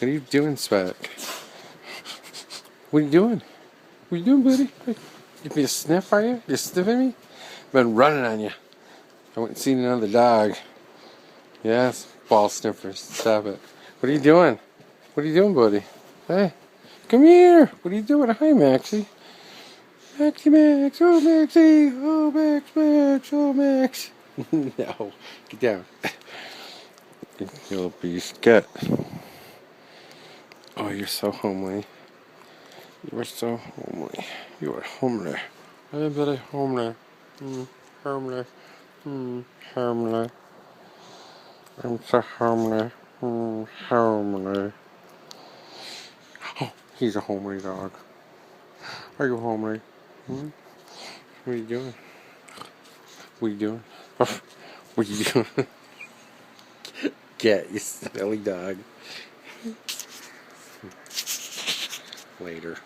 What are you doing, Spec? What are you doing? What are you doing, buddy? Give me a sniff, are you? You sniffing me? Been running on you. I went and seen another dog. Yes, ball sniffers. Stop it. What are you doing? What are you doing, buddy? Hey, come here. What are you doing? Hi, Maxie. Maxie, Max. Oh, Maxie. Oh, Max, Max. Oh, Max. No. Get down. You little beast. Get. Oh, you're so homely. You are so homely. You are homely. I'm very homely. Homely. Homely. I'm so homely. Homely. Oh, he's a homely dog. Are you homely? What are you doing? What are you doing? What are you doing? Get, you silly dog. Later.